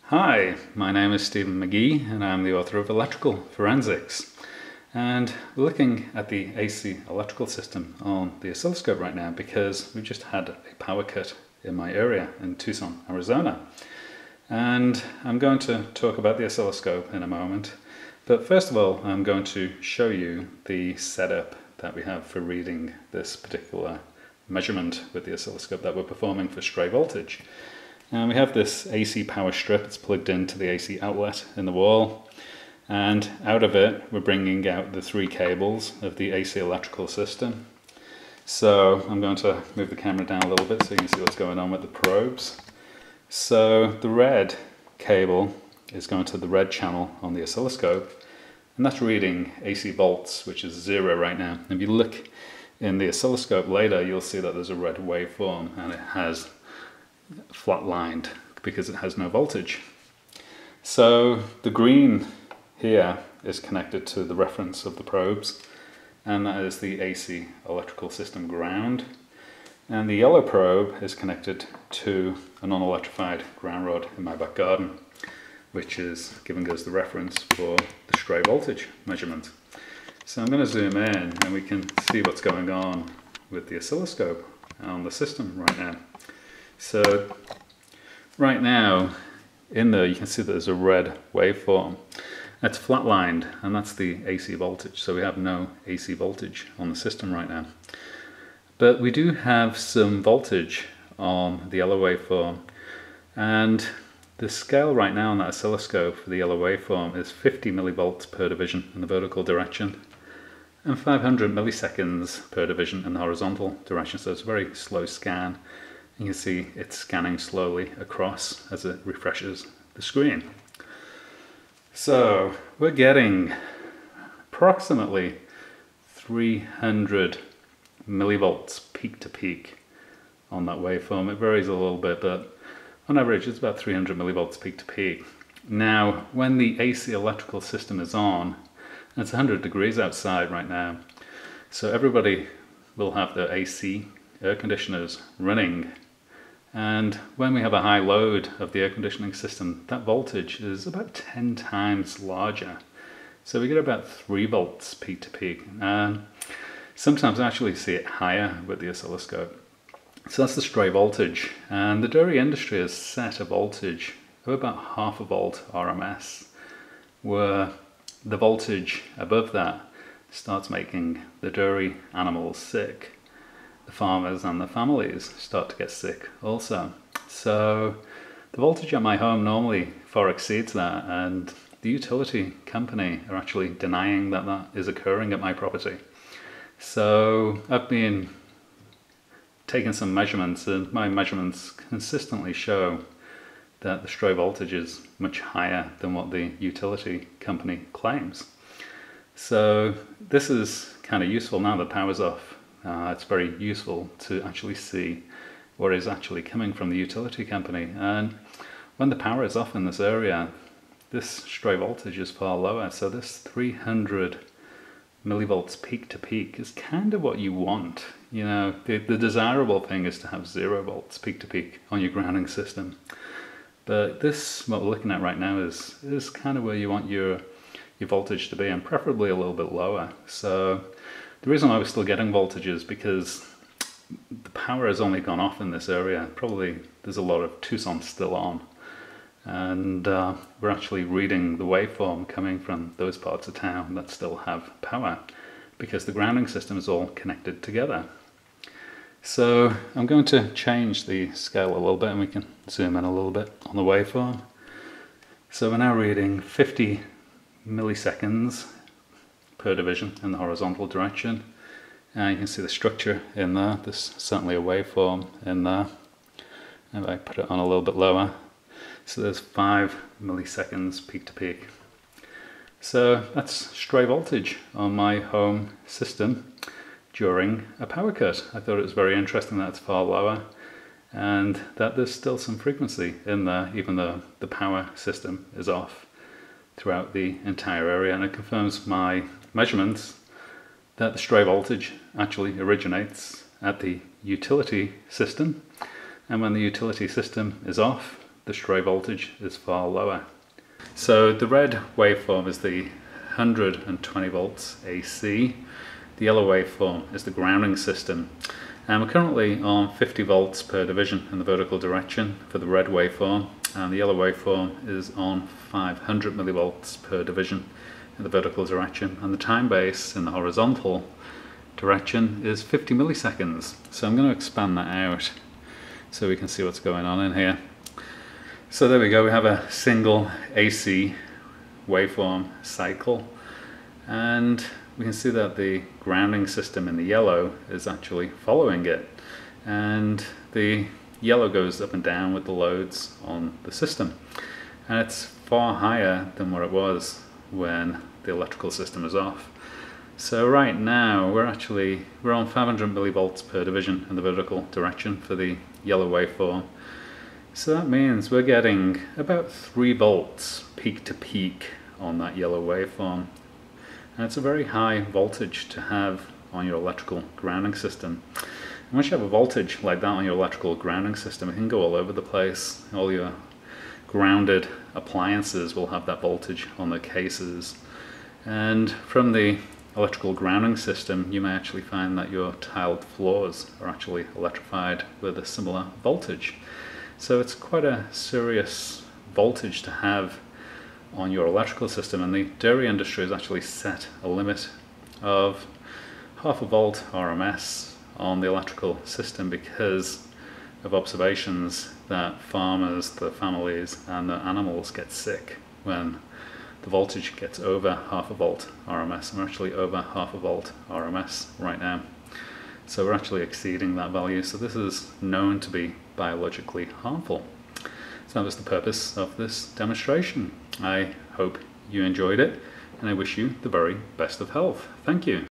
Hi, my name is Stephen McGee and I'm the author of Electrical Forensics. And we're looking at the AC electrical system on the oscilloscope right now because we've just had a power cut in my area in Tucson, Arizona. And I'm going to talk about the oscilloscope in a moment. But first of all, I'm going to show you the setup that we have for reading this particular measurement with the oscilloscope that we're performing for stray voltage. And we have this AC power strip. It's plugged into the AC outlet in the wall, and out of it we're bringing out the three cables of the AC electrical system. So I'm going to move the camera down a little bit so you can see what's going on with the probes. So the red cable is going to the red channel on the oscilloscope, and that's reading AC volts, which is 0 right now. If you look in the oscilloscope later, you'll see that there's a red waveform and it has flatlined because it has no voltage. So the green here is connected to the reference of the probes, and that is the AC electrical system ground. And the yellow probe is connected to a non-electrified ground rod in my back garden, which is giving us the reference for the stray voltage measurement. So I'm going to zoom in and we can see what's going on with the oscilloscope on the system right now. So right now in there you can see that there's a red waveform. That's flatlined, and that's the AC voltage, so we have no AC voltage on the system right now. But we do have some voltage on the yellow waveform, and the scale right now on that oscilloscope for the yellow waveform is 50 millivolts per division in the vertical direction and 500 milliseconds per division in the horizontal direction, so it's a very slow scan. You can see it's scanning slowly across as it refreshes the screen. So we're getting approximately 300 millivolts peak to peak on that waveform. It varies a little bit, but on average it's about 300 millivolts peak to peak. Now when the AC electrical system is on, and it's 100 degrees outside right now, so everybody will have their AC air conditioners running. And when we have a high load of the air conditioning system, that voltage is about 10 times larger. So we get about 3 volts peak to peak. And sometimes I actually see it higher with the oscilloscope. So that's the stray voltage. And the dairy industry has set a voltage of about half a volt RMS, where the voltage above that starts making the dairy animals sick. The farmers and the families start to get sick also. So the voltage at my home normally far exceeds that, and the utility company are actually denying that that is occurring at my property. So I've been taking some measurements, and my measurements consistently show that the stray voltage is much higher than what the utility company claims. So this is kind of useful now the power's off. It's very useful to actually see what is actually coming from the utility company. And when the power is off in this area, this stray voltage is far lower. So this 300 millivolts peak to peak is kind of what you want. You know, the desirable thing is to have 0 volts peak to peak on your grounding system. But this, what we're looking at right now, is kind of where you want your voltage to be, and preferably a little bit lower. So the reason why we're still getting voltage is because the power has only gone off in this area. Probably there's a lot of Tucson still on, and we're actually reading the waveform coming from those parts of town that still have power because the grounding system is all connected together. So I'm going to change the scale a little bit and we can zoom in a little bit on the waveform. So we're now reading 50 milliseconds per division in the horizontal direction, and you can see the structure in there. There's certainly a waveform in there. If I put it on a little bit lower, so there's 5 milliseconds peak to peak. So that's stray voltage on my home system during a power cut. I thought it was very interesting that it's far lower and that there's still some frequency in there even though the power system is off throughout the entire area, and it confirms my measurements that the stray voltage actually originates at the utility system, and when the utility system is off, the stray voltage is far lower. So the red waveform is the 120 volts AC. The yellow waveform is the grounding system. And we're currently on 50 volts per division in the vertical direction for the red waveform, and the yellow waveform is on 500 millivolts per division in the vertical direction, and the time base in the horizontal direction is 50 milliseconds. So I'm going to expand that out so we can see what's going on in here. So there we go, we have a single AC waveform cycle, and we can see that the grounding system in the yellow is actually following it, and the yellow goes up and down with the loads on the system, and it's far higher than what it was when the electrical system is off. So right now we're on 500 millivolts per division in the vertical direction for the yellow waveform. So that means we're getting about 3 volts peak to peak on that yellow waveform. And it's a very high voltage to have on your electrical grounding system. And once you have a voltage like that on your electrical grounding system, it can go all over the place. All your grounded appliances will have that voltage on their cases. And from the electrical grounding system, you may actually find that your tiled floors are actually electrified with a similar voltage. So it's quite a serious voltage to have on your electrical system, and the dairy industry has actually set a limit of 0.5 volt RMS on the electrical system because of observations that farmers, the families and the animals get sick when the voltage gets over 0.5 volt RMS. And we're actually over 0.5 volt RMS right now. So we're actually exceeding that value. So this is known to be biologically harmful. So that was the purpose of this demonstration. I hope you enjoyed it, and I wish you the very best of health. Thank you.